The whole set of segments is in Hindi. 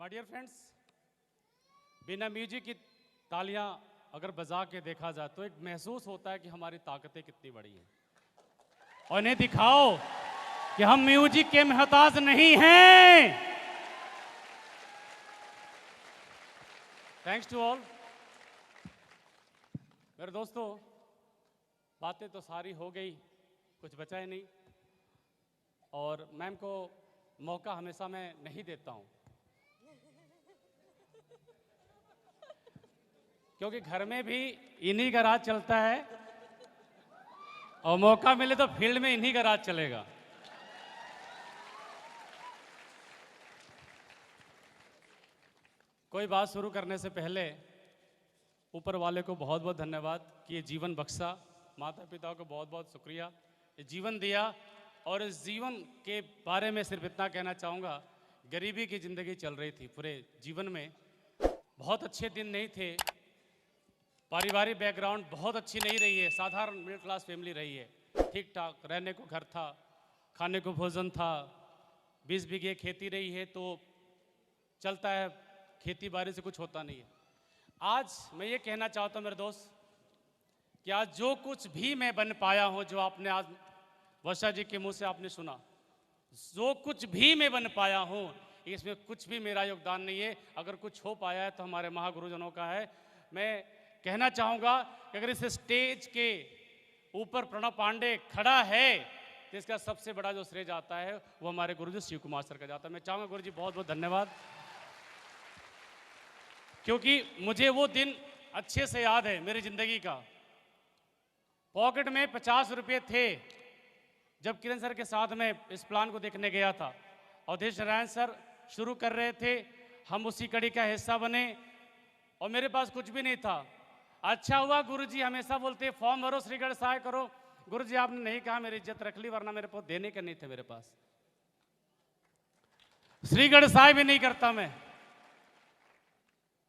माय डियर फ्रेंड्स, बिना म्यूजिक की तालियां अगर बजा के देखा जाए तो एक महसूस होता है कि हमारी ताकतें कितनी बड़ी हैं। और इन्हें दिखाओ कि हम म्यूजिक के मोहताज नहीं हैं। Thanks to all. मेरे दोस्तों, बातें तो सारी हो गई, कुछ बचा ही नहीं। और मैम को मौका हमेशा मैं नहीं देता हूं, क्योंकि घर में भी इन्हीं का राज चलता है और मौका मिले तो फील्ड में इन्हीं का राज चलेगा। कोई बात शुरू करने से पहले ऊपर वाले को बहुत बहुत धन्यवाद कि ये जीवन बख्शा। माता पिता को बहुत बहुत शुक्रिया, ये जीवन दिया। और इस जीवन के बारे में सिर्फ इतना कहना चाहूँगा, गरीबी की ज़िंदगी चल रही थी पूरे जीवन में। बहुत अच्छे दिन नहीं थे, पारिवारिक बैकग्राउंड बहुत अच्छी नहीं रही है, साधारण मिडिल क्लास फैमिली रही है। ठीक ठाक रहने को घर था, खाने को भोजन था, 20 बीघे खेती रही है तो चलता है, खेती बाड़ी से कुछ होता नहीं है। आज मैं ये कहना चाहता हूँ मेरे दोस्त कि आज जो कुछ भी मैं बन पाया हूँ, जो आपने आज वर्षा जी के मुंह से आपने सुना, जो कुछ भी मैं बन पाया हूँ, इसमें कुछ भी मेरा योगदान नहीं है। अगर कुछ हो पाया है तो हमारे महागुरुजनों का है। मैं कहना चाहूँगा कि अगर इस स्टेज के ऊपर प्रणव पांडे खड़ा है तो इसका सबसे बड़ा जो श्रेय जाता है वो हमारे गुरुजी शिव कुमार सर का जाता है। मैं चाहूँगा गुरुजी बहुत बहुत धन्यवाद, क्योंकि मुझे वो दिन अच्छे से याद है मेरी ज़िंदगी का। पॉकेट में 50 रुपये थे जब किरण सर के साथ में इस प्लान को देखने गया था। अवधेश नारायण सर शुरू कर रहे थे, हम उसी कड़ी का हिस्सा बने और मेरे पास कुछ भी नहीं था। अच्छा हुआ गुरुजी हमेशा बोलते फॉर्म भरो, श्रीगढ़ सहाय करो। गुरुजी आपने नहीं कहा, मेरी इज्जत रख ली, वरना मेरे पास देने के नहीं थे। मेरे पास श्रीगढ़ सहाय भी नहीं करता मैं।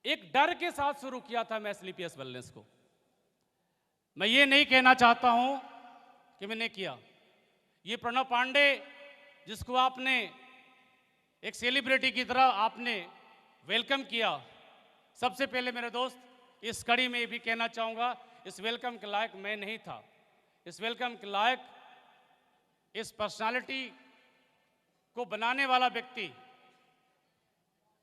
एक डर के साथ शुरू किया था मैं एसलीपीएस वेलनेस को। मैं ये नहीं कहना चाहता हूं कि मैंने किया। ये प्रणव पांडे जिसको आपने एक सेलिब्रिटी की तरह आपने वेलकम किया, सबसे पहले मेरे दोस्त इस कड़ी में भी कहना चाहूँगा, इस वेलकम के लायक मैं नहीं था। इस वेलकम के लायक, इस पर्सनालिटी को बनाने वाला व्यक्ति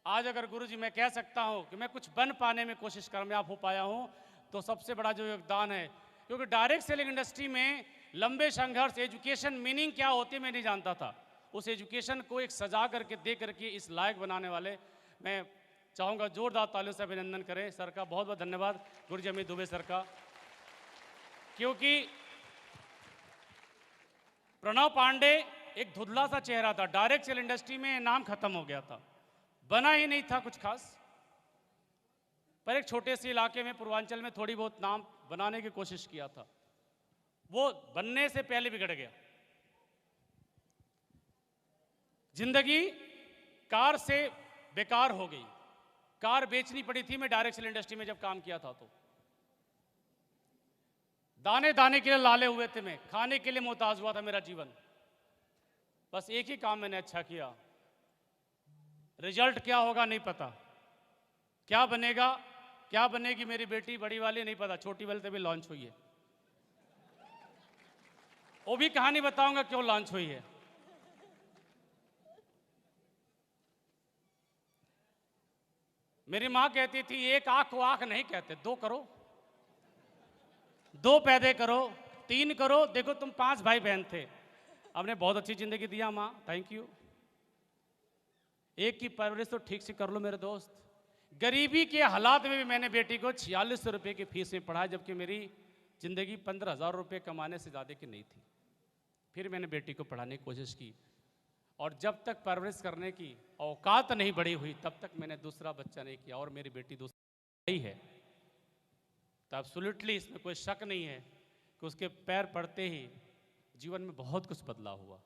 आज अगर गुरुजी मैं कह सकता हूँ कि मैं कुछ बन पाने में कोशिश कामयाब हो पाया हूँ तो सबसे बड़ा जो योगदान है। क्योंकि डायरेक्ट सेलिंग इंडस्ट्री में लंबे संघर्ष, एजुकेशन मीनिंग क्या होती है मैं नहीं जानता था। उस एजुकेशन को एक सजा करके दे करके इस लायक बनाने वाले, मैं चाहूँगा जोरदार तालियों से अभिनंदन करें सर का। बहुत बहुत धन्यवाद गुरुजी अमित दुबे सर का, क्योंकि प्रणव पांडे एक धुंधला सा चेहरा था। डायरेक्ट सेल इंडस्ट्री में नाम खत्म हो गया था, बना ही नहीं था कुछ खास। पर एक छोटे से इलाके में पूर्वांचल में थोड़ी बहुत नाम बनाने की कोशिश किया था, वो बनने से पहले बिगड़ गया। जिंदगी कार से बेकार हो गई। कार बेचनी पड़ी थी मैं डायरेक्ट सेल इंडस्ट्री में जब काम किया था तो। दाने दाने के लिए लाले हुए थे मैं, खाने के लिए मोहताज हुआ था मेरा जीवन। बस एक ही काम मैंने अच्छा किया, रिजल्ट क्या होगा नहीं पता, क्या बनेगा, क्या बनेगी मेरी बेटी बड़ी वाली नहीं पता, छोटी वाली तभी लॉन्च हुई है। वो भी कहानी बताऊंगा क्यों लॉन्च हुई है। मेरी मां कहती थी एक आंख को आंख नहीं कहते, 2 करो, 2 पैदे करो, 3 करो। देखो तुम 5 भाई बहन थे, हमने बहुत अच्छी जिंदगी दिया मां, थैंक यू। एक की परवरिश तो ठीक से कर लो मेरे दोस्त। गरीबी के हालात में भी मैंने बेटी को 4600 रुपये की फीस में पढ़ाया, जबकि मेरी जिंदगी 15,000 रुपये कमाने से ज़्यादा की नहीं थी। फिर मैंने बेटी को पढ़ाने की कोशिश की, और जब तक परवरिश करने की औकात नहीं बड़ी हुई तब तक मैंने दूसरा बच्चा नहीं किया। और मेरी बेटी दूसरी है तो एब्सोल्युटली इसमें कोई शक नहीं है कि उसके पैर पड़ते ही जीवन में बहुत कुछ बदलाव हुआ।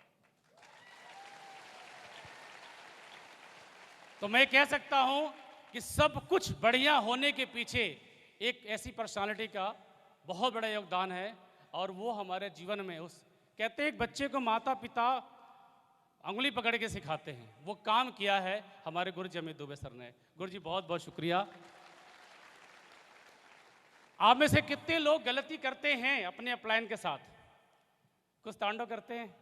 तो मैं कह सकता हूं कि सब कुछ बढ़िया होने के पीछे एक ऐसी पर्सनालिटी का बहुत बड़ा योगदान है। और वो हमारे जीवन में, उस कहते हैं एक बच्चे को माता पिता अंगुली पकड़ के सिखाते हैं, वो काम किया है हमारे गुरु जी अमित दुबे सर ने। गुरु जी बहुत बहुत शुक्रिया। आप में से कितने लोग गलती करते हैं अपने अपलाइन के साथ? कुछ तांडव करते हैं?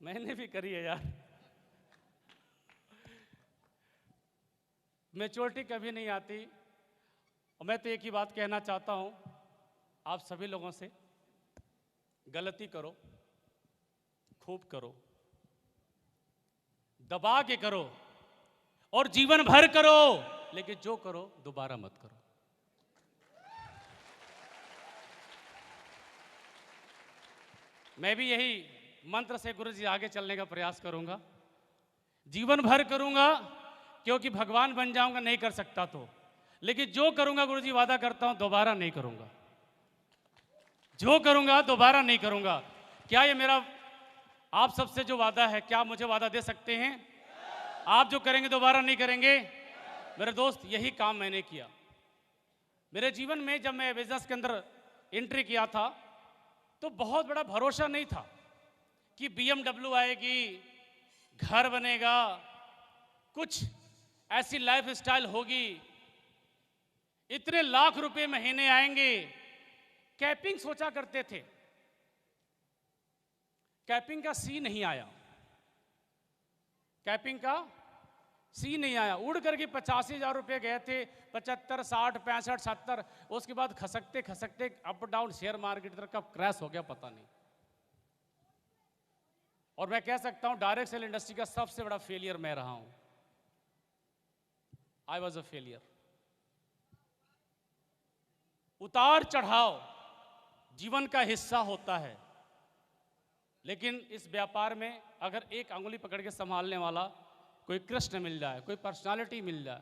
मैंने भी करी है यार। मैच्योरिटी कभी नहीं आती। और मैं तो एक ही बात कहना चाहता हूं आप सभी लोगों से, गलती करो, खूब करो, दबा के करो और जीवन भर करो, लेकिन जो करो दोबारा मत करो। मैं भी यही मंत्र से गुरु जी आगे चलने का प्रयास करूंगा, जीवन भर करूंगा, क्योंकि भगवान बन जाऊंगा नहीं कर सकता तो, लेकिन जो करूंगा गुरु जी वादा करता हूं दोबारा नहीं करूंगा। जो करूंगा दोबारा नहीं करूंगा। क्या ये मेरा आप सबसे जो वादा है, क्या मुझे वादा दे सकते हैं? आप जो करेंगे दोबारा नहीं करेंगे? मेरे दोस्त, यही काम मैंने किया मेरे जीवन में। जब मैं बिजनेस के अंदर एंट्री किया था तो बहुत बड़ा भरोसा नहीं था कि BMW आएगी, घर बनेगा, कुछ ऐसी लाइफ स्टाइल होगी, इतने लाख रुपए महीने आएंगे। कैपिंग सोचा करते थे, कैपिंग का सी नहीं आया। कैपिंग का सी नहीं आया। उड़ करके 85,000 रुपए गए थे, 75, 60, 65, 70। उसके बाद खसकते खसकते अप डाउन शेयर मार्केट इधर कब क्रैश हो गया पता नहीं। और मैं कह सकता हूं डायरेक्ट सेल इंडस्ट्री का सबसे बड़ा फेलियर मैं रहा हूं। I was a failure. उतार चढ़ाव जीवन का हिस्सा होता है, लेकिन इस व्यापार में अगर एक अंगुली पकड़ के संभालने वाला कोई कृष्ण मिल जाए, कोई पर्सनालिटी मिल जाए,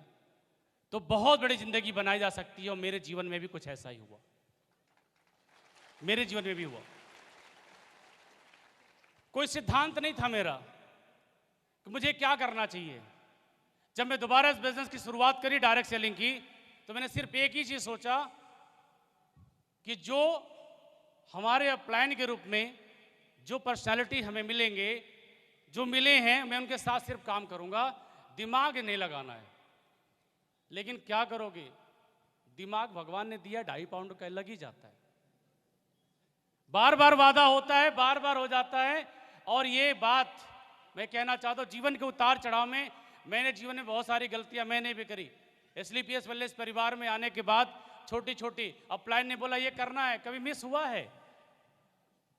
तो बहुत बड़ी जिंदगी बनाई जा सकती है। और मेरे जीवन में भी कुछ ऐसा ही हुआ। मेरे जीवन में भी हुआ। कोई सिद्धांत नहीं था मेरा कि मुझे क्या करना चाहिए। जब मैं दोबारा इस बिजनेस की शुरुआत करी, डायरेक्ट सेलिंग की, तो मैंने सिर्फ एक ही चीज सोचा कि जो हमारे अपलाइन के रूप में जो पर्सनालिटी हमें मिलेंगे, जो मिले हैं, मैं उनके साथ सिर्फ काम करूंगा, दिमाग नहीं लगाना है। लेकिन क्या करोगे, दिमाग भगवान ने दिया 2.5 पाउंड का, लग ही जाता है। बार बार वादा होता है, बार बार हो जाता है। और ये बात मैं कहना चाहता हूं, जीवन के उतार चढ़ाव में मैंने जीवन में बहुत सारी गलतियां मैंने भी करी। SLPS वेलनेस परिवार में आने के बाद छोटी छोटी अपलाइन ने बोला ये करना है, कभी मिस हुआ है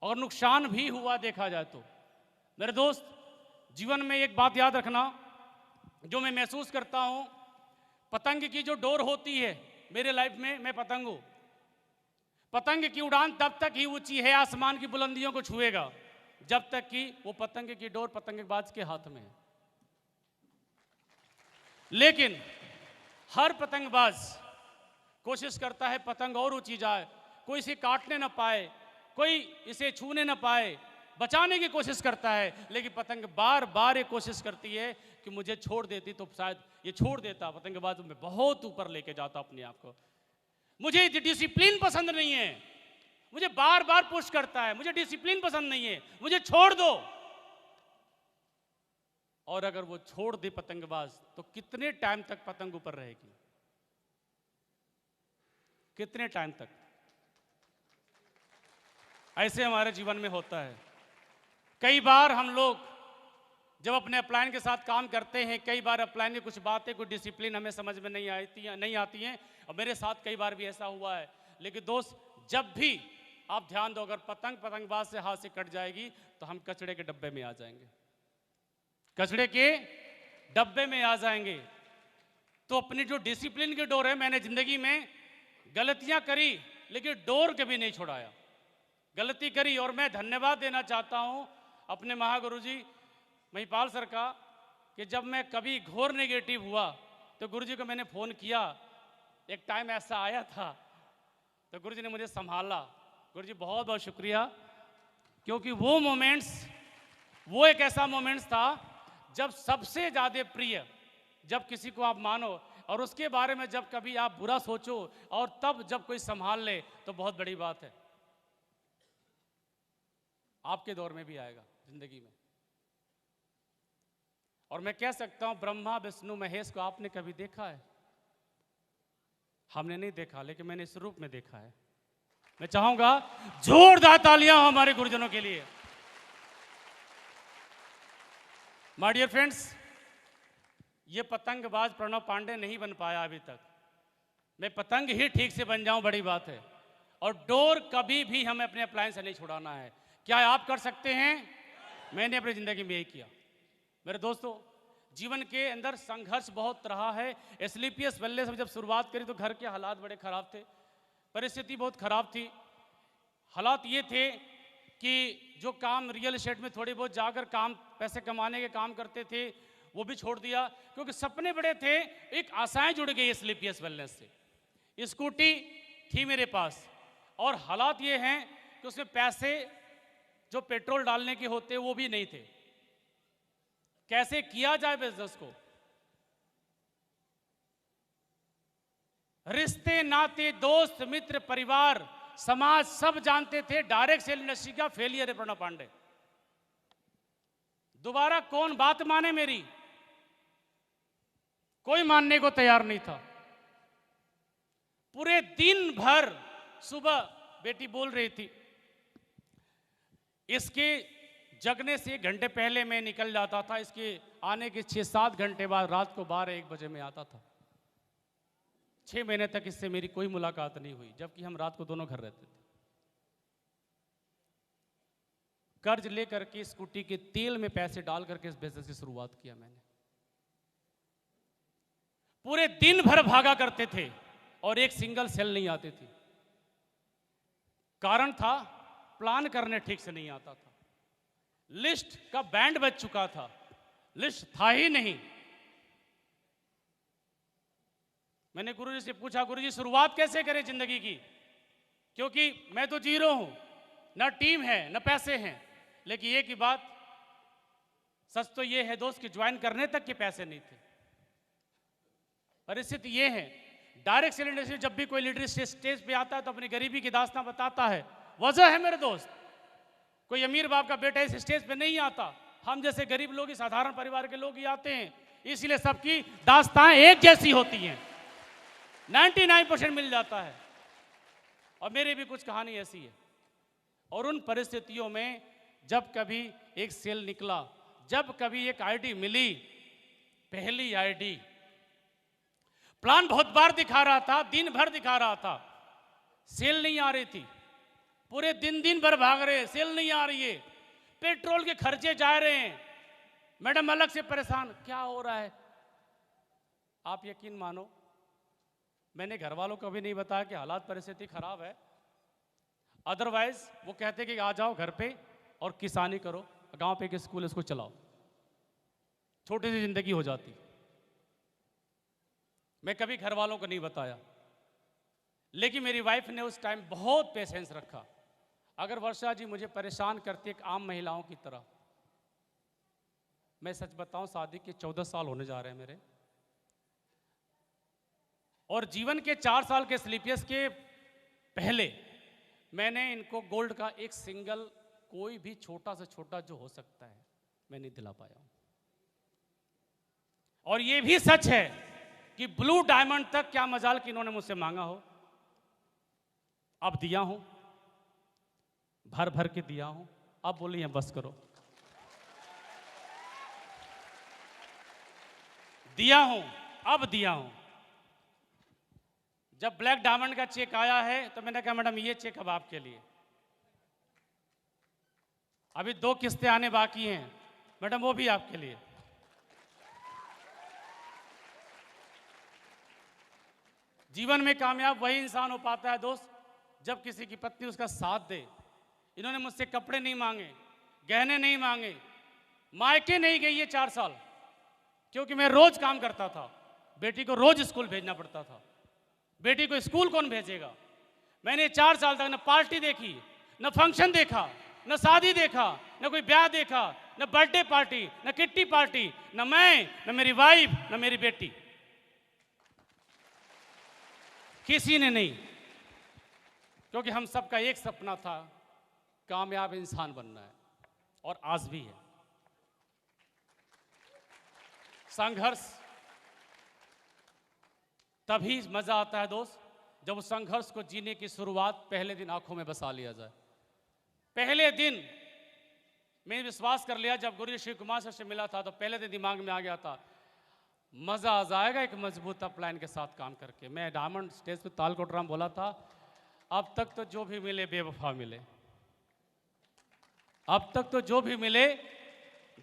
और नुकसान भी हुआ देखा जाए तो। मेरे दोस्त, जीवन में एक बात याद रखना जो मैं महसूस करता हूं, पतंग की जो डोर होती है मेरे लाइफ में, मैं पतंग हूं। पतंग की उड़ान तब तक ही ऊंची है, आसमान की बुलंदियों को छुएगा, जब तक कि वो पतंग की डोर पतंगबाज के हाथ में है। लेकिन हर पतंगबाज कोशिश करता है पतंग और ऊंची जाए, कोई इसे काटने ना पाए, कोई इसे छूने ना पाए, बचाने की कोशिश करता है। लेकिन पतंग बार बार ये कोशिश करती है कि मुझे छोड़ देती तो शायद ये छोड़ देता। पतंगबाज में बहुत ऊपर लेके जाता अपने आप को। मुझे डिसिप्लिन पसंद नहीं है, मुझे बार बार पुश करता है, मुझे डिसिप्लिन पसंद नहीं है, मुझे छोड़ दो। और अगर वो छोड़ दे पतंगबाज, तो कितने टाइम तक पतंग ऊपर रहेगी? कितने टाइम तक? ऐसे हमारे जीवन में होता है। कई बार हम लोग जब अपने अपलाइन के साथ काम करते हैं, कई बार अपलाइन की कुछ बातें, कुछ डिसिप्लिन हमें समझ में नहीं आती हैं, और मेरे साथ कई बार भी ऐसा हुआ है। लेकिन दोस्त, जब भी आप ध्यान दो, अगर पतंगबाज से हाथ से कट जाएगी तो हम कचड़े के डब्बे में आ जाएंगे, कचड़े के डब्बे में आ जाएंगे। तो अपनी जो डिसिप्लिन की डोर है, मैंने जिंदगी में गलतियां करी लेकिन डोर कभी नहीं छुड़ाया। गलती करी, और मैं धन्यवाद देना चाहता हूं अपने महागुरु जी महिपाल सर का, कि जब मैं कभी घोर नेगेटिव हुआ तो गुरु जी को मैंने फ़ोन किया। एक टाइम ऐसा आया था तो गुरु जी ने मुझे संभाला। गुरु जी बहुत बहुत शुक्रिया, क्योंकि वो मोमेंट्स, वो एक ऐसा मोमेंट्स था जब सबसे ज़्यादा प्रिय, जब किसी को आप मानो और उसके बारे में जब कभी आप बुरा सोचो और तब जब कोई संभाल ले, तो बहुत बड़ी बात है। आपके दौर में भी आएगा जिंदगी में। और मैं कह सकता हूं ब्रह्मा विष्णु महेश को आपने कभी देखा है? हमने नहीं देखा, लेकिन मैंने इस रूप में देखा है। मैं चाहूंगा जोरदार तालियां हो हमारे गुरुजनों के लिए। माय डियर फ्रेंड्स, ये पतंगबाज प्रणव पांडे नहीं बन पाया अभी तक। मैं पतंग ही ठीक से बन जाऊं, बड़ी बात है। और डोर कभी भी हमें अपने अप्लायंस से नहीं छुड़ाना है। क्या आप कर सकते हैं? मैंने अपनी जिंदगी में यही किया। मेरे दोस्तों, जीवन के अंदर संघर्ष बहुत रहा है। एसलीपीएस वेलनेस में जब शुरुआत करी तो घर के हालात बड़े खराब थे, परिस्थिति बहुत खराब थी। हालात ये थे कि जो काम रियल एस्टेट में थोड़ी बहुत जाकर काम पैसे कमाने के काम करते थे वो भी छोड़ दिया, क्योंकि सपने बड़े थे। एक आशाएं जुड़ गई एसलीपीएस वेलनेस से। स्कूटी थी मेरे पास, और हालात ये हैं कि उसमें पैसे जो पेट्रोल डालने के होते वो भी नहीं थे। कैसे किया जाए बिजनेस को? रिश्ते नाते दोस्त मित्र परिवार समाज सब जानते थे डायरेक्ट सेल इंडस्ट्री का फेलियर है प्रणव पांडे। दोबारा कौन बात माने मेरी? कोई मानने को तैयार नहीं था। पूरे दिन भर, सुबह बेटी बोल रही थी, इसके जगने से 1 घंटे पहले मैं निकल जाता था, इसके आने के 6-7 घंटे बाद रात को 12-1 बजे में आता था। 6 महीने तक इससे मेरी कोई मुलाकात नहीं हुई, जबकि हम रात को दोनों घर रहते थे। कर्ज लेकर के स्कूटी के तेल में पैसे डाल करके इस बिजनेस की शुरुआत किया मैंने। पूरे दिन भर भागा करते थे और एक सिंगल सेल नहीं आती थी। कारण था प्लान करने ठीक से नहीं आता था। लिस्ट का बैंड बज चुका था, लिस्ट था ही नहीं। मैंने गुरुजी से पूछा, गुरुजी शुरुआत कैसे करें जिंदगी की? क्योंकि मैं तो जीरो हूं, ना टीम है ना पैसे हैं। लेकिन एक ही बात सच तो ये है दोस्त कि ज्वाइन करने तक के पैसे नहीं थे। परिस्थिति ये है, डायरेक्ट सेल इंडस्ट्री जब भी कोई लीडर स्टेज पे आता है तो अपनी गरीबी की दास्तां बताता है। वजह है मेरे दोस्त, कोई अमीर बाप का बेटा इस स्टेज पे नहीं आता। हम जैसे गरीब लोग, साधारण परिवार के लोग ही आते हैं। इसलिए सबकी दास्तां एक जैसी होती हैं, 99% मिल जाता है। और मेरी भी कुछ कहानी ऐसी है। और उन परिस्थितियों में जब कभी एक सेल निकला, जब कभी एक आईडी मिली, पहली आईडी, प्लान बहुत बार दिखा रहा था, दिन भर दिखा रहा था, सेल नहीं आ रही थी। पूरे दिन भर भाग रहे हैं, सेल नहीं आ रही है। पेट्रोल के खर्चे जा रहे हैं, मैडम अलग से परेशान, क्या हो रहा है? आप यकीन मानो, मैंने घर वालों को भी नहीं बताया कि हालात परिस्थिति खराब है। अदरवाइज वो कहते कि आ जाओ घर पे और किसानी करो, गांव पे एक स्कूल इसको चलाओ, छोटी सी जिंदगी हो जाती। मैं कभी घर वालों को नहीं बताया, लेकिन मेरी वाइफ ने उस टाइम बहुत पेशेंस रखा। अगर वर्षा जी मुझे परेशान करती एक आम महिलाओं की तरह, मैं सच बताऊं शादी के 14 साल होने जा रहे हैं मेरे, और जीवन के 4 साल के स्लीपियस के पहले मैंने इनको गोल्ड का एक सिंगल, कोई भी छोटा से छोटा जो हो सकता है, मैं नहीं दिला पाया हूं। और ये भी सच है कि ब्लू डायमंड तक क्या मजाल कि इन्होंने मुझसे मांगा हो, अब दिया हूं, भर भर के दिया हूं। अब बोलिए बस करो, दिया हूं, अब दिया हूं। जब ब्लैक डायमंड का चेक आया है तो मैंने कहा मैडम ये चेक अब आपके लिए, अभी 2 किस्तें आने बाकी हैं मैडम, वो भी आपके लिए। जीवन में कामयाब वही इंसान हो पाता है दोस्त जब किसी की पत्नी उसका साथ दे। इन्होंने मुझसे कपड़े नहीं मांगे, गहने नहीं मांगे, मायके नहीं गई ये 4 साल, क्योंकि मैं रोज काम करता था। बेटी को रोज स्कूल भेजना पड़ता था, बेटी को स्कूल कौन भेजेगा? मैंने 4 साल तक न पार्टी देखी, न फंक्शन देखा, न शादी देखा, न कोई ब्याह देखा, न बर्थडे पार्टी, न किट्टी पार्टी, न मैं, न मेरी वाइफ, न मेरी बेटी, किसी ने नहीं। क्योंकि हम सबका एक सपना था, कामयाब इंसान बनना है, और आज भी है। संघर्ष तभी मजा आता है दोस्त, जब उस संघर्ष को जीने की शुरुआत पहले दिन आंखों में बसा लिया जाए। पहले दिन मैंने विश्वास कर लिया, जब गुरु शिव कुमार सर से मिला था तो पहले दिन दिमाग में आ गया था, मजा आ जाएगा एक मजबूत अपलाइन के साथ काम करके। मैं डायमंड स्टेज पे ताल कोटराम बोला था, अब तक तो जो भी मिले बेवफा मिले, अब तक तो जो भी मिले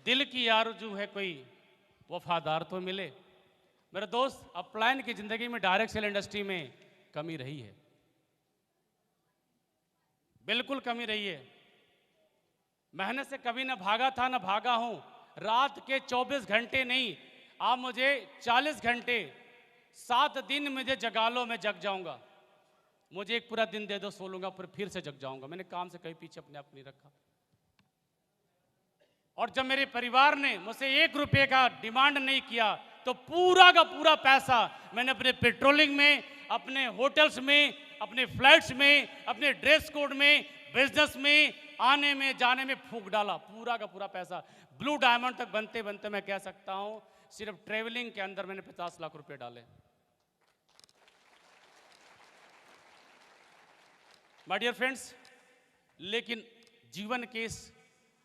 दिल की आरज़ू है कोई वफादार तो मिले। मेरे दोस्त, अपलाइन की जिंदगी में डायरेक्ट सेल इंडस्ट्री में कमी रही है, बिल्कुल कमी रही है। मेहनत से कभी ना भागा था ना भागा हूं। रात के 24 घंटे नहीं, आप मुझे 40 घंटे 7 दिन मुझे जगा लो, मैं जग जाऊंगा। मुझे एक पूरा दिन दे दो, सो लूंगा, फिर से जग जाऊंगा। मैंने काम से कहीं पीछे अपने आप नहीं रखा। और जब मेरे परिवार ने मुझसे 1 रुपए का डिमांड नहीं किया तो पूरा का पूरा पैसा मैंने अपने पेट्रोलिंग में, अपने होटल्स में, अपने फ्लाइट्स में, अपने ड्रेस कोड में, बिजनेस में, आने में जाने में फूंक डाला। पूरा का पूरा पैसा ब्लू डायमंड तक बनते बनते मैं कह सकता हूं सिर्फ ट्रेवलिंग के अंदर मैंने 50 लाख रुपए डाले। माय डियर फ्रेंड्स, लेकिन जीवन के इस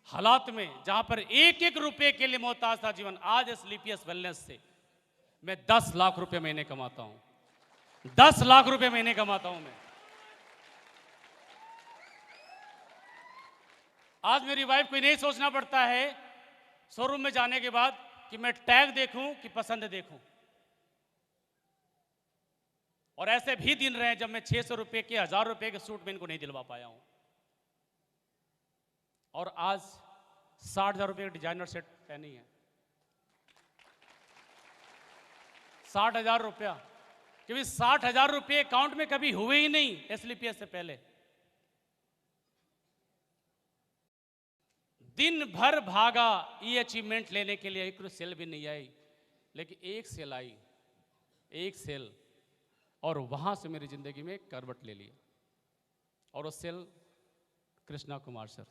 हालात में जहां पर एक एक रुपए के लिए मोहताज था जीवन, आज स्लीपियस वेलनेस से मैं 10 लाख रुपए महीने कमाता हूं। 10 लाख रुपए महीने कमाता हूं मैं। आज मेरी वाइफ को नहीं सोचना पड़ता है शोरूम में जाने के बाद कि मैं टैग देखूं कि पसंद देखूं। और ऐसे भी दिन रहे जब मैं 600 रुपए के, 1000 रुपए के सूट में इनको नहीं दिलवा पाया हूं। और आज 60,000 रुपए का डिजाइनर सेट पहनी है। 60,000 रुपया, क्योंकि 60,000 रुपये अकाउंट में कभी हुए ही नहीं एसलीपीएस से पहले। दिन भर भागा ये अचीवमेंट लेने के लिए, एक सेल भी नहीं आई, लेकिन एक सेल आई, एक सेल, और वहां से मेरी जिंदगी में करवट ले ली। और वो सेल कृष्णा कुमार सर।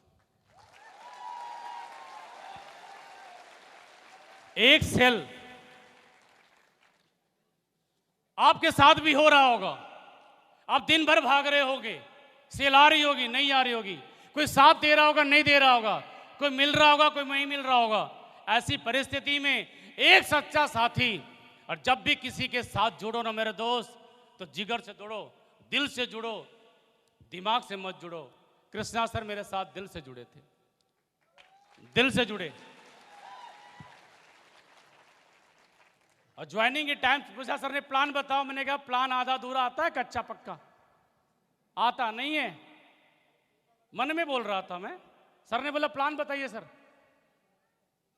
एक सेल आपके साथ भी हो रहा होगा। आप दिन भर भाग रहे होगे, सेल आ रही होगी, नहीं आ रही होगी, कोई साथ दे रहा होगा, नहीं दे रहा होगा, कोई मिल रहा होगा, कोई नहीं मिल रहा होगा। ऐसी परिस्थिति में एक सच्चा साथी, और जब भी किसी के साथ जुड़ो ना मेरे दोस्त, तो जिगर से जुड़ो, दिल से जुड़ो, दिमाग से मत जुड़ो। कृष्णा सर मेरे साथ दिल से जुड़े थे, दिल से जुड़े। और ज्वाइनिंग के टाइम पूछा सर ने प्लान बताओ, मैंने कहा प्लान आधा अधूरा आता है, कच्चा पक्का आता नहीं है। मन में बोल रहा था मैं। सर ने बोला प्लान बताइए सर।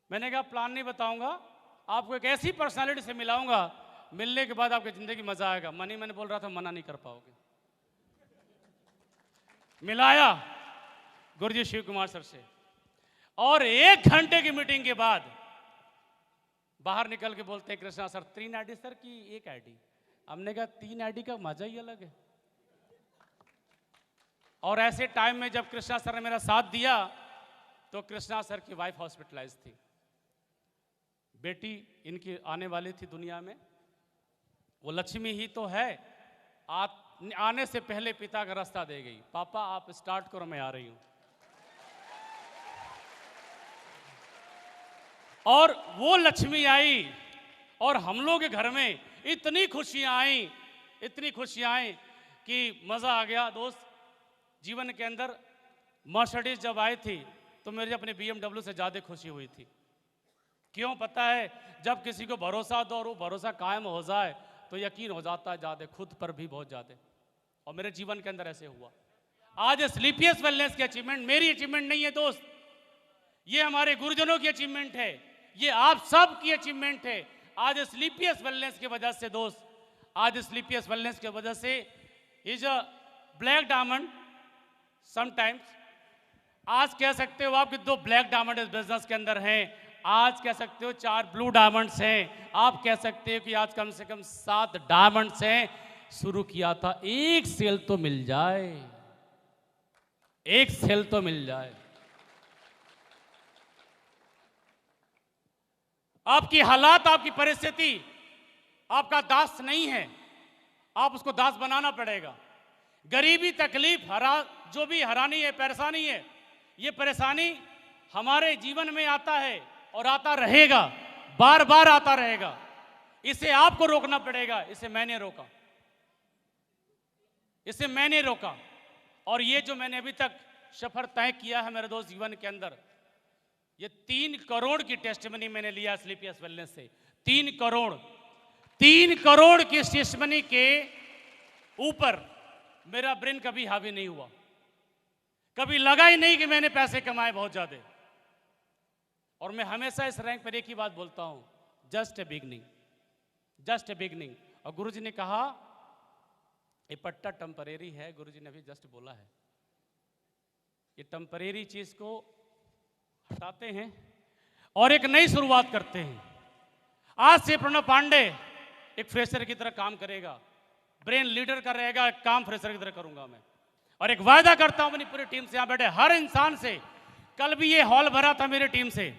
मैंने कहा प्लान नहीं बताऊंगा, आपको एक ऐसी पर्सनालिटी से मिलाऊंगा, मिलने के बाद आपकी जिंदगी मजा आएगा। मन ही मैंने बोल रहा था मना नहीं कर पाओगे। मिलाया गुरुजी शिव कुमार सर से, और 1 घंटे की मीटिंग के बाद बाहर निकल के बोलते हैं कृष्णा सर 3 आईडी सर की 1 आईडी। हमने कहा 3 आईडी का मजा ही अलग है। और ऐसे टाइम में जब कृष्णा सर ने मेरा साथ दिया तो कृष्णा सर की वाइफ हॉस्पिटलाइज थी, बेटी इनकी आने वाली थी दुनिया में। वो लक्ष्मी ही तो है, आने से पहले पिता का रास्ता दे गई, पापा आप स्टार्ट करो मैं आ रही हूं। और वो लक्ष्मी आई और हम लोग के घर में इतनी खुशियां आई, इतनी खुशियां आई कि मजा आ गया दोस्त। जीवन के अंदर मर्सिडीज जब आई थी तो मेरे अपने BMW से ज़्यादा खुशी हुई थी। क्यों पता है? जब किसी को भरोसा दो और वो भरोसा कायम हो जाए तो यकीन हो जाता है ज़्यादा, खुद पर भी बहुत ज़्यादा। और मेरे जीवन के अंदर ऐसे हुआ। आज स्लीपियस वेलनेस की अचीवमेंट मेरी अचीवमेंट नहीं है दोस्त, ये हमारे गुरुजनों की अचीवमेंट है, ये आप सब की अचीवमेंट है। आज स्लीपियस वेलनेस की वजह से दोस्त, आज स्लीपियस वेलनेस की वजह से is a black diamond. Sometimes आज कह सकते हो आप कि 2 ब्लैक डायमंड इस बिजनेस के अंदर हैं, आज कह सकते हो 4 ब्लू डायमंड्स हैं, आप कह सकते हो कि आज कम से कम 7 डायमंड्स हैं। शुरू किया था, एक सेल तो मिल जाए, एक सेल तो मिल जाए। आपकी हालात, आपकी परिस्थिति आपका दास नहीं है, आप उसको दास बनाना पड़ेगा। गरीबी, तकलीफ, जो भी हैरानी है, परेशानी है, ये परेशानी हमारे जीवन में आता है और आता रहेगा, बार बार आता रहेगा। इसे आपको रोकना पड़ेगा। इसे मैंने रोका, इसे मैंने रोका। और ये जो मैंने अभी तक सफर तय किया है मेरे दोस्त जीवन के अंदर, ये 3 करोड़ की टेस्टमनी मैंने लिया स्लीपियस वेलनेस से। 3 करोड़ की टेस्टमनी के ऊपर मेरा ब्रेन कभी हावी नहीं हुआ। कभी लगा ही नहीं कि मैंने पैसे कमाए बहुत ज्यादा। और मैं हमेशा इस रैंक पर एक ही बात बोलता हूं, just a beginning, just a beginning. और गुरुजी ने कहा ये पट्टा टेम्परेरी है, गुरुजी ने अभी जस्ट बोला है, ये टेम्परेरी चीज को हटाते हैं और एक नई शुरुआत करते हैं। आज से प्रणव पांडे एक फ्रेशर की तरह काम करेगा, ब्रेन लीडर का रहेगा, काम फ्रेशर की तरह करूंगा मैं। और एक वायदा करता हूं अपनी पूरी टीम से, यहां बैठे हर इंसान से। कल भी ये हॉल भरा था मेरी टीम से,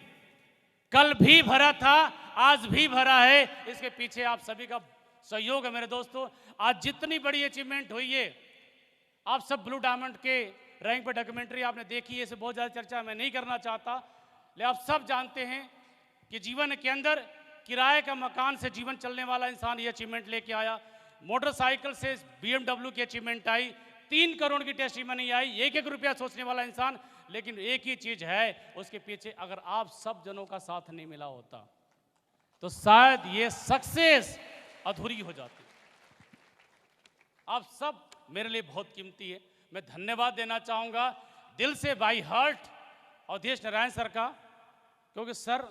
कल भी भरा था, आज भी भरा है। इसके पीछे आप सभी का सहयोग है मेरे दोस्तों। आज जितनी बड़ी अचीवमेंट हुई है, आप सब ब्लू डायमंड के रैंक पर डॉक्यूमेंट्री आपने देखी है, इसे बहुत ज़्यादा चर्चा मैं नहीं करना चाहता, लेकिन आप सब जानते हैं कि जीवन के अंदर किराए का मकान से जीवन चलने वाला इंसान ये अचीवमेंट लेके आया। मोटरसाइकिल से BMW की अचीवमेंट आई, 3 करोड़ की टेस्टिमनी आई, 1-1 रुपया सोचने वाला इंसान। लेकिन एक ही चीज है, उसके पीछे अगर आप सब जनों का साथ नहीं मिला होता तो शायद ये सक्सेस अधूरी हो जाती। आप सब मेरे लिए बहुत कीमती है। मैं धन्यवाद देना चाहूंगा दिल से, by heart, Avadhesh Narayan sir का, क्योंकि सर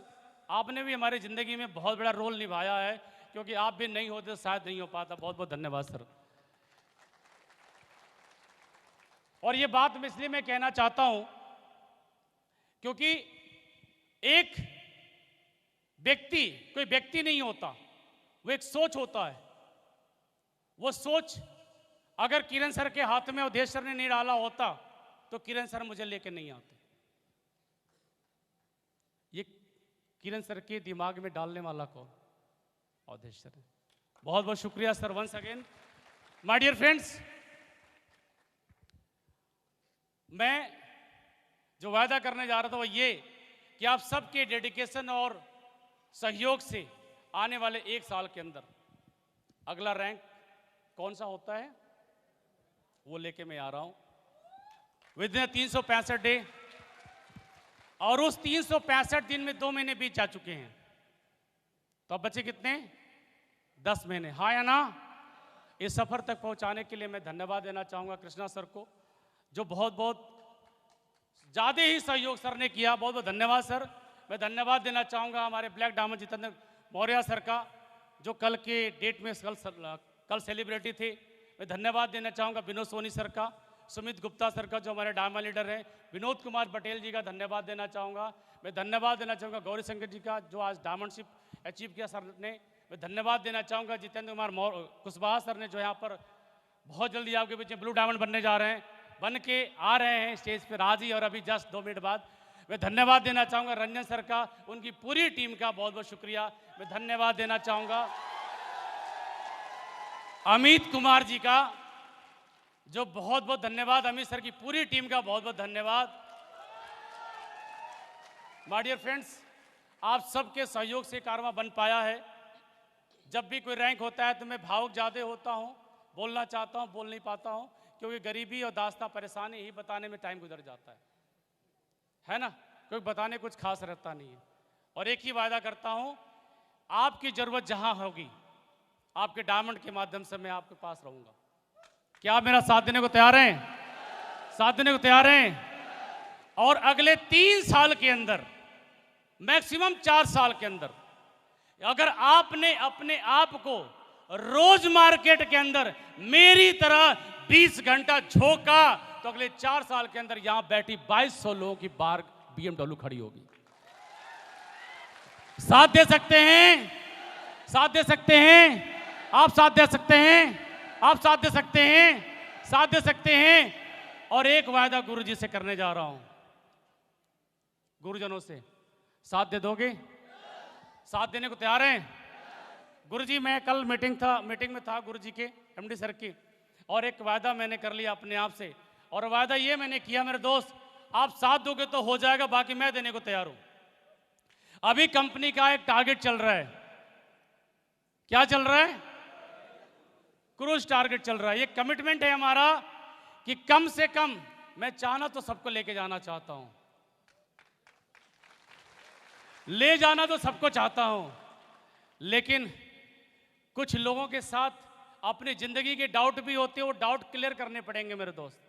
आपने भी हमारी जिंदगी में बहुत बड़ा रोल निभाया है, क्योंकि आप भी नहीं होते तो शायद नहीं हो पाता। बहुत बहुत धन्यवाद सर। और ये बात मैं इसलिए मैं कहना चाहता हूं क्योंकि एक व्यक्ति कोई व्यक्ति नहीं होता, वो एक सोच होता है। वो सोच अगर किरण सर के हाथ में अवधेश सर ने नहीं डाला होता तो किरण सर मुझे लेके नहीं आते। ये किरण सर के दिमाग में डालने वाला कौन? अवधेश सर। बहुत बहुत शुक्रिया sir, once again. My dear friends, मैं जो वायदा करने जा रहा था वो ये कि आप सबके डेडिकेशन और सहयोग से आने वाले 1 साल के अंदर अगला रैंक कौन सा होता है वो लेके मैं आ रहा हूं विद इन 365 डे। और उस 365 दिन में 2 महीने बीत जा चुके हैं, तो अब बचे कितने? 10 महीने, हाँ या ना? इस सफर तक पहुंचाने के लिए मैं धन्यवाद देना चाहूंगा कृष्णा सर को, जो बहुत बहुत ज़्यादा ही सहयोग सर ने किया। बहुत बहुत धन्यवाद सर। मैं धन्यवाद देना चाहूँगा हमारे black diamond Jitendra Maurya sir का, जो कल के डेट में कल सेलिब्रिटी थे। मैं धन्यवाद देना चाहूँगा विनोद सोनी सर का, सुमित गुप्ता सर का जो हमारे डायमंड लीडर हैं, विनोद कुमार पटेल जी का धन्यवाद देना चाहूँगा। मैं धन्यवाद देना चाहूँगा गौरी शंकर जी का, जो आज डायमंडशिप अचीव किया सर ने। मैं धन्यवाद देना चाहूँगा जितेंद्र कुमार कुशवाहा सर ने, जो यहाँ पर बहुत जल्दी आपके पीछे ब्लू डायमंड बनने जा रहे हैं, बन के आ रहे हैं स्टेज पर आज ही और अभी जस्ट 2 मिनट बाद। मैं धन्यवाद देना चाहूँगा रंजन सर का, उनकी पूरी टीम का बहुत बहुत शुक्रिया। मैं धन्यवाद देना चाहूँगा अमित कुमार जी का, जो बहुत बहुत धन्यवाद। अमित सर की पूरी टीम का बहुत बहुत धन्यवाद। माय डियर फ्रेंड्स, आप सबके सहयोग से कारवां बन पाया है। जब भी कोई रैंक होता है तो मैं भावुक ज़्यादा होता हूँ, बोलना चाहता हूँ, बोल नहीं पाता हूँ, क्योंकि गरीबी और दास्तां परेशानी ही बताने में टाइम गुजर जाता है ना? कोई बताने कुछ खास रहता नहीं है। और एक ही वायदा करता हूँ, आपकी ज़रूरत जहाँ होगी आपके डायमंड के माध्यम से मैं आपके पास रहूँगा। क्या आप मेरा साथ देने को तैयार हैं? साथ देने को तैयार हैं? और अगले 3 साल के अंदर, मैक्सिमम 4 साल के अंदर, अगर आपने अपने आप को रोज मार्केट के अंदर मेरी तरह 20 घंटा झोंका तो अगले 4 साल के अंदर यहां बैठी 2200 लोगों की बार BMW खड़ी होगी। साथ दे सकते हैं? साथ दे सकते हैं? आप साथ दे सकते हैं? आप साथ दे सकते हैं? साथ दे सकते हैं? और एक वायदा गुरुजी से करने जा रहा हूं, गुरुजनों से, साथ दे दोगे? साथ देने को तैयार हैं? गुरुजी मैं कल मीटिंग में था गुरुजी के एमडी सर की, और एक वायदा मैंने कर लिया अपने आप से, और वायदा ये मैंने किया मेरे दोस्त, आप साथ दोगे तो हो जाएगा, बाकी मैं देने को तैयार हूं। अभी कंपनी का एक टारगेट चल रहा है। क्या चल रहा है? क्रूज टारगेट चल रहा है। ये कमिटमेंट है हमारा कि कम से कम, मैं चाहना तो सबको लेके जाना चाहता हूं, ले जाना तो सबको चाहता हूं, लेकिन कुछ लोगों के साथ अपनी जिंदगी के डाउट भी होते हैं, वो डाउट क्लियर करने पड़ेंगे मेरे दोस्त,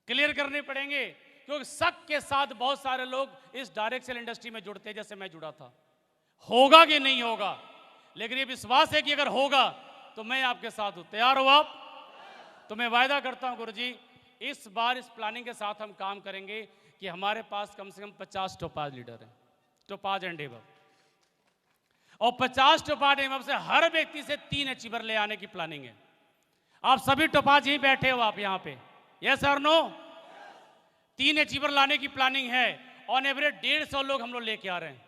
क्लियर करने पड़ेंगे, क्योंकि शक के साथ बहुत सारे लोग इस डायरेक्ट सेल इंडस्ट्री में जुड़ते हैं, जैसे मैं जुड़ा था। होगा कि नहीं होगा, लेकिन ये विश्वास है कि अगर होगा तो मैं आपके साथ हूं। तैयार हो आप? तो मैं वायदा करता हूं गुरुजी, इस बार इस प्लानिंग के साथ हम काम करेंगे कि हमारे पास कम से कम 50 टोपाज लीडर हैं, टोपाज एंड एबव, और 50 टोपाज एबव से हर व्यक्ति से 3 अचीवर ले आने की प्लानिंग है। आप सभी टोपाज यहीं बैठे हो, आप यहां पे, यस और नो? 3 अचीवर लाने की प्लानिंग है। ऑन एवरेज 150 लोग हम लोग लेके आ रहे हैं,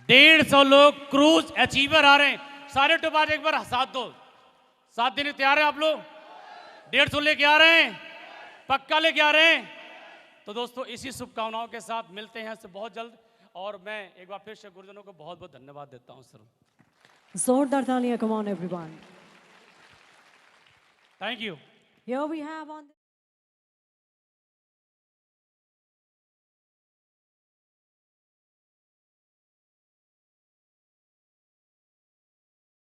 150 लोग क्रूज अचीवर आ रहे हैं। सारे टोपाज एक बार साथ दो, साथ देने तैयार हैं आप लोग? 150 लेके आ रहे हैं, पक्का लेके आ रहे हैं? तो दोस्तों इसी शुभकामनाओं के साथ मिलते हैं इससे बहुत जल्द, और मैं एक बार फिर से गुरुजनों को बहुत बहुत धन्यवाद देता हूं सर। जोरदार तालियां, come on everyone. Thank you. Here we have on